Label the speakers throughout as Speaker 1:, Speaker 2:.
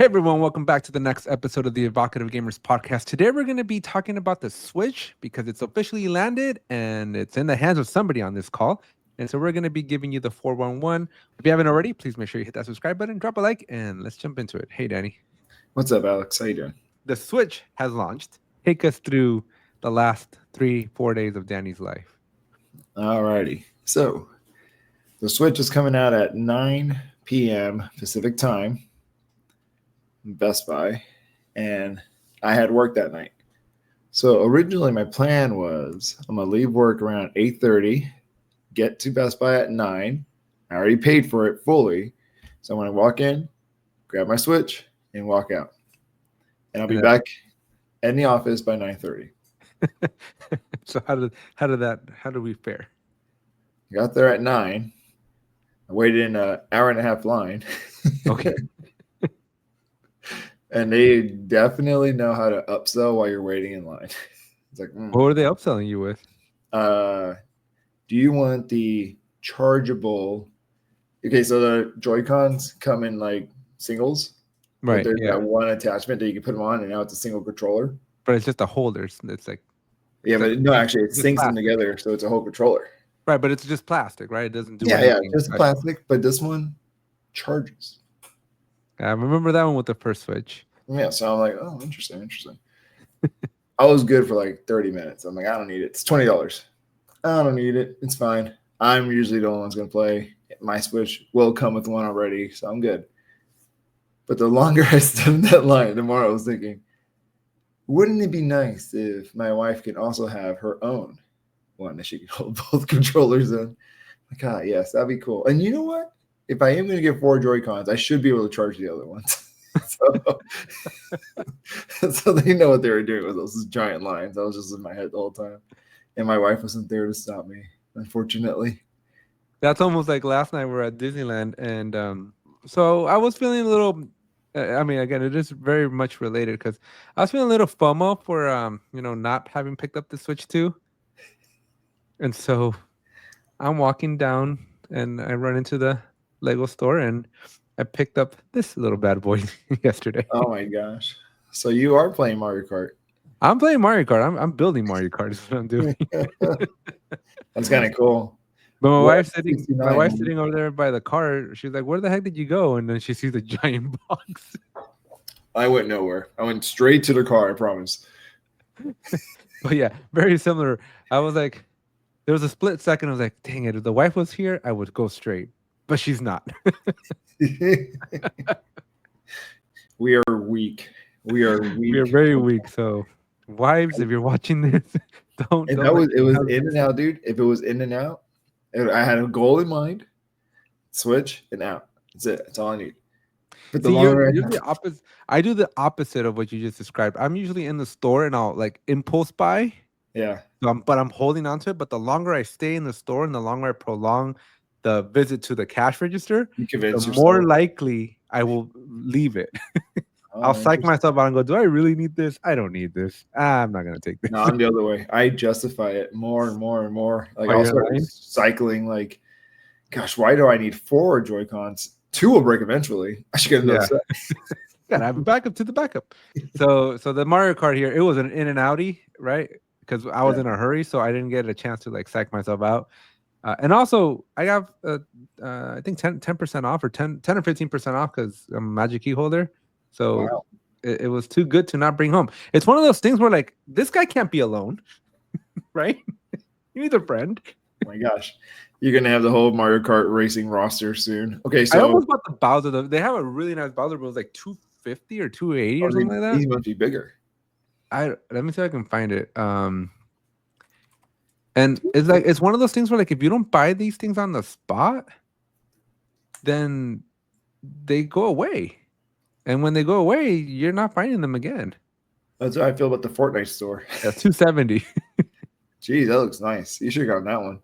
Speaker 1: Hey everyone, welcome back to the next episode of the Evocative Gamers Podcast. Today we're going to be talking about the Switch because it's officially landed and it's in the hands of somebody on this call. And so we're going to be giving you the 411. If you haven't already, please make sure you hit that subscribe button, drop a like, and let's jump into it. Hey, Danny.
Speaker 2: What's up, Alex? How you doing?
Speaker 1: The Switch has launched. Take us through the last 3-4 days of Danny's life.
Speaker 2: Alrighty. So the Switch is coming out at 9 p.m. Pacific time. Best Buy, and I had work that night. So originally my plan was I'm gonna leave work around 8:30, get to Best Buy at 9. I already paid for it fully, so I'm gonna walk in, grab my Switch, and walk out. And I'll be back in the office by 9:30.
Speaker 1: So how did we fare?
Speaker 2: I got there at 9. I waited in an hour and a half line.
Speaker 1: Okay.
Speaker 2: And they definitely know how to upsell while you're waiting in line. It's like,
Speaker 1: What were they upselling you with?
Speaker 2: Do you want the chargeable? Okay, so the Joy-Cons come in like singles.
Speaker 1: Right.
Speaker 2: There's that one attachment that you can put them on, and now it's a single controller.
Speaker 1: But it's just a holder. It's like.
Speaker 2: But no, actually, it syncs them together, so it's a whole controller.
Speaker 1: Right, but it's just plastic, right? It doesn't do
Speaker 2: anything.
Speaker 1: anything.
Speaker 2: Yeah, just plastic. But this one charges.
Speaker 1: I remember that one with the first Switch.
Speaker 2: Yeah, so I'm like, oh, interesting. I was good for like 30 minutes. I'm like, I don't need it. It's $20. I don't need it. It's fine. I'm usually the only one's going to play. My Switch will come with one already, so I'm good. But the longer I stood in that line, the more I was thinking, wouldn't it be nice if my wife could also have her own one that she could hold both controllers in? Like, yes, that'd be cool. And you know what? If I am going to get 4 Joy-Cons, I should be able to charge the other ones. So they know what they were doing with those giant lines. I was just in my head the whole time. And my wife wasn't there to stop me, unfortunately.
Speaker 1: That's almost like last night we were at Disneyland. And so I was feeling a little, again, it is very much related because I was feeling a little FOMO for, not having picked up the Switch 2. And so I'm walking down and I run into the Lego store and I picked up this little bad boy yesterday.
Speaker 2: Oh my gosh. So you are playing Mario Kart.
Speaker 1: I'm playing Mario Kart. I'm building Mario Kart is what I'm doing.
Speaker 2: That's kind of cool.
Speaker 1: But my wife's sitting over there by the car. She's like, where the heck did you go? And then she sees a giant box.
Speaker 2: I went nowhere. I went straight to the car, I promise.
Speaker 1: But yeah, very similar. I was like, there was a split second. I was like, dang it. If the wife was here, I would go straight. But she's not.
Speaker 2: We are weak. We are
Speaker 1: very weak. So, wives, if you're watching this, don't.
Speaker 2: It was in and out, dude. If it was in and out, I had a goal in mind. Switch and out. That's it. That's all I need. But
Speaker 1: you're the opposite. I do the opposite of what you just described. I'm usually in the store and I'll like impulse buy.
Speaker 2: Yeah.
Speaker 1: But I'm holding on to it. But the longer I stay in the store and the longer I prolong the visit to the cash register, the more likely I will leave it. I'll psych myself out and go, do I really need this? I don't need this. I'm not going to take this.
Speaker 2: No, I'm the other way. I justify it more and more and more. Like I'll start cycling like, gosh, why do I need 4 Joy-Cons? 2 will break eventually. I should get another set.
Speaker 1: Gotta have a backup to the backup. So the Mario Kart here, it was an in and outie, right? Because I was in a hurry, so I didn't get a chance to like psych myself out. And also, I have, I think 10% off or 10 or 15% off because I'm a Magic Key holder. So it was too good to not bring home. It's one of those things where like, this guy can't be alone, right? You need a friend.
Speaker 2: Oh my gosh. You're going to have the whole Mario Kart racing roster soon. Okay, so.
Speaker 1: I almost bought the Bowser. They have a really nice Bowser, but it was like $250 or $280 or something like that.
Speaker 2: These must be bigger.
Speaker 1: Let me see if I can find it. And it's like it's one of those things where like if you don't buy these things on the spot, then they go away. And when they go away, you're not finding them again.
Speaker 2: That's how I feel about the Fortnite store.
Speaker 1: That's $270.
Speaker 2: Geez, that looks nice. You should have gotten that one.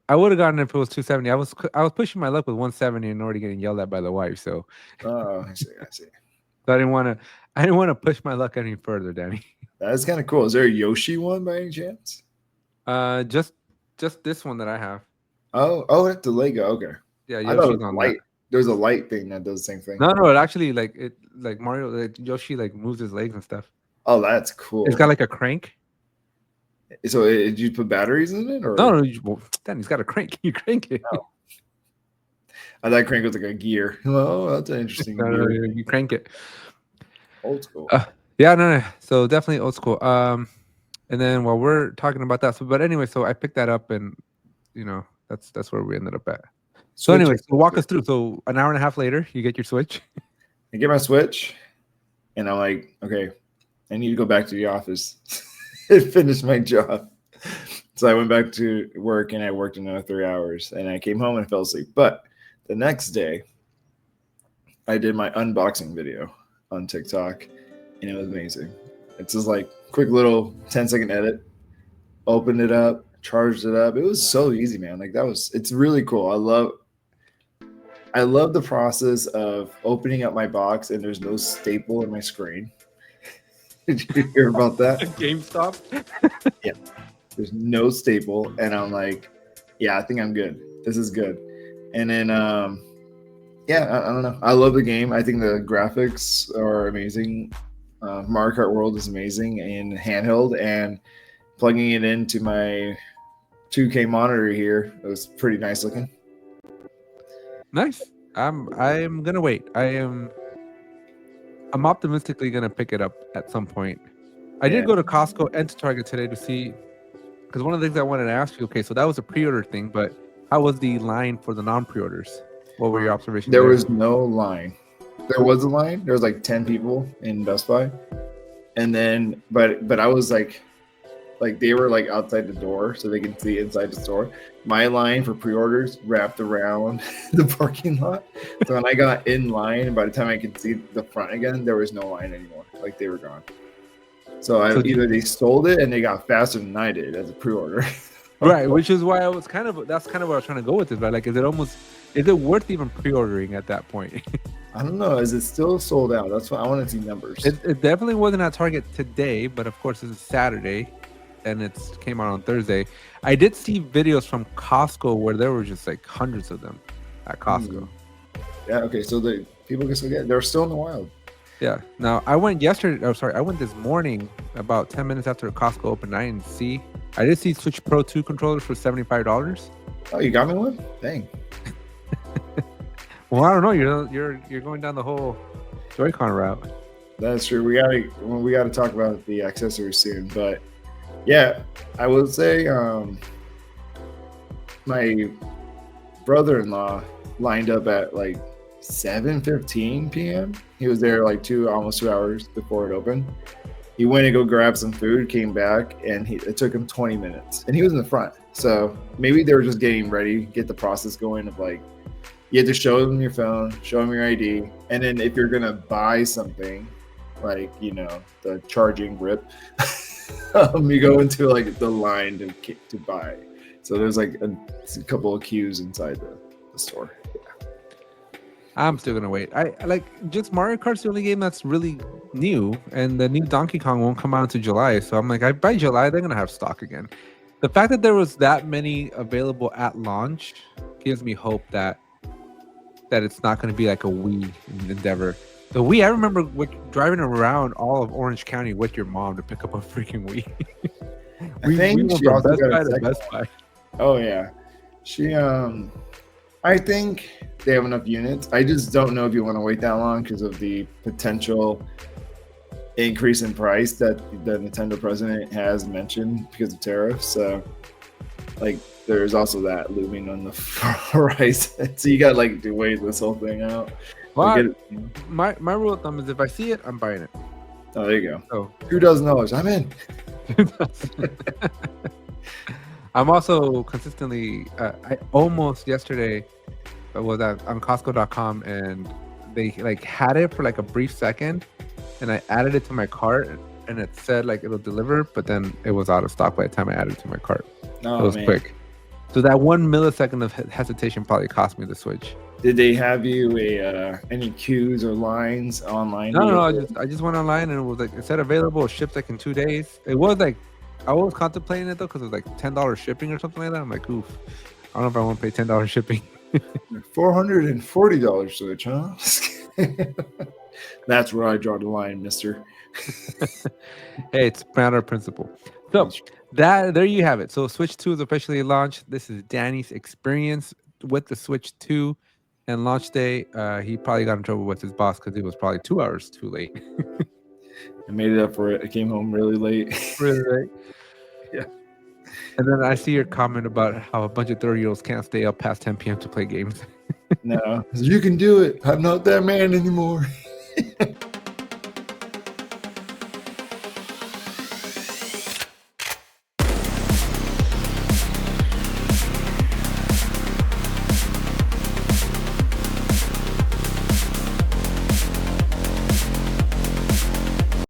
Speaker 1: I would have gotten it if it was $270. I was pushing my luck with $170 and already getting yelled at by the wife. So
Speaker 2: I see.
Speaker 1: So I didn't want to push my luck any further, Danny.
Speaker 2: That's kind of cool. Is there a Yoshi one by any chance?
Speaker 1: Just this one that I have.
Speaker 2: Oh, it's the Lego. Okay.
Speaker 1: Yeah,
Speaker 2: I thought it was light. There's a light thing that does the same thing.
Speaker 1: No, it actually like Mario, like Yoshi, like moves his legs and stuff.
Speaker 2: Oh, that's cool.
Speaker 1: It's got like a crank.
Speaker 2: So did you put batteries in it, or
Speaker 1: No, then he's got a crank. You crank it.
Speaker 2: Oh. I thought crank was like a gear. Oh, that's an interesting gear.
Speaker 1: You crank it.
Speaker 2: Old school.
Speaker 1: Yeah, no. So definitely old school. And then while we're talking about that, but anyway, so I picked that up, and that's where we ended up at. So anyway, so walk us through. So an hour and a half later, you get your Switch.
Speaker 2: I get my Switch, and I'm like, okay, I need to go back to the office and finish my job. So I went back to work, and I worked another 3 hours, and I came home and fell asleep. But the next day, I did my unboxing video on TikTok, and it was amazing. It's just like quick little 10-second edit. Opened it up, charged it up. It was so easy, man. Like it's really cool. I love the process of opening up my box and there's no staple in my screen. Did you hear about that?
Speaker 1: GameStop?
Speaker 2: Yeah. There's no staple. And I'm like, yeah, I think I'm good. This is good. And then, I don't know. I love the game. I think the graphics are amazing. Mario Kart World is amazing in handheld, and plugging it into my 2K monitor here, it was pretty nice looking.
Speaker 1: Nice. I'm gonna wait. I'm optimistically gonna pick it up at some point. I did go to Costco and to Target today to see, because one of the things I wanted to ask you. Okay, so that was a pre-order thing, but how was the line for the non-pre-orders? What were your observations?
Speaker 2: There was no line. There was a line. There was like 10 people in Best Buy, and then but I was like they were like outside the door so they can see inside the store. My line for pre-orders wrapped around the parking lot. So when I got in line, and by the time I could see the front again, there was no line anymore. Like they were gone. So either they sold it and they got faster than I did as a pre-order.
Speaker 1: Right, which is why that's kind of what I was trying to go with this, right? Like, is it worth even pre-ordering at that point?
Speaker 2: I don't know. Is it still sold out? That's what I want to see numbers.
Speaker 1: It definitely wasn't at Target today, but of course it's Saturday, and it came out on Thursday. I did see videos from Costco where there were just like hundreds of them at Costco.
Speaker 2: Yeah. Okay. So the people can still get. They're still in the wild.
Speaker 1: Yeah. Now I went yesterday. Oh, sorry. I went this morning about 10 minutes after Costco opened. I didn't see. I did see Switch Pro 2 controllers for $75.
Speaker 2: Oh, you got me one? Dang.
Speaker 1: Well, I don't know. You're going down the whole Joy-Con route.
Speaker 2: That's true. We gotta talk about the accessories soon. But yeah, I would say my brother-in-law lined up at like 7:15 p.m. He was there like almost 2 hours before it opened. He went to go grab some food, came back, and it took him 20 minutes. And he was in the front. So maybe they were just getting ready, get the process going of like, you have to show them your phone, show them your ID. And then if you're going to buy something, like, the charging rip, you go into like the line to buy. So there's like a couple of queues inside the store.
Speaker 1: I'm still gonna wait. I like just Mario Kart's the only game that's really new, and the new Donkey Kong won't come out until July. So I'm like, by July they're gonna have stock again. The fact that there was that many available at launch gives me hope that it's not gonna be like a Wii endeavor. The Wii, I remember driving around all of Orange County with your mom to pick up a freaking Wii.
Speaker 2: we went from Best Buy. Oh yeah, I think they have enough units. I just don't know if you want to wait that long because of the potential increase in price that the Nintendo president has mentioned because of tariffs. So, like, there's also that looming on the horizon. So you got to wait this whole thing out.
Speaker 1: Well, my rule of thumb is if I see it, I'm buying it.
Speaker 2: Oh, there you go.
Speaker 1: So
Speaker 2: $2,000. I'm in.
Speaker 1: I'm also consistently. I almost yesterday was on Costco.com and they had it for a brief second, and I added it to my cart and it said it'll deliver, but then it was out of stock by the time I added it to my cart.
Speaker 2: Oh,
Speaker 1: it was quick. So that 1 millisecond of hesitation probably cost me the Switch.
Speaker 2: Did they have you any queues or lines online?
Speaker 1: No. I just went online and it was it said available, ships in 2 days. It was I was contemplating it though because it was $10 shipping or something like that. I'm like, oof, I don't know if I want to pay $10 shipping.
Speaker 2: $440 Switch, huh? That's where I draw the line, mister.
Speaker 1: Hey, it's matter of principle. So there you have it. So Switch 2 is officially launched. This is Danny's experience with the Switch 2 and launch day. He probably got in trouble with his boss because he was probably 2 hours too late.
Speaker 2: I made it up for it. I came home really late.
Speaker 1: Really late.
Speaker 2: Yeah.
Speaker 1: And then I see your comment about how a bunch of 30-year-olds can't stay up past 10 p.m. to play games.
Speaker 2: No, you can do it. I'm not that man anymore.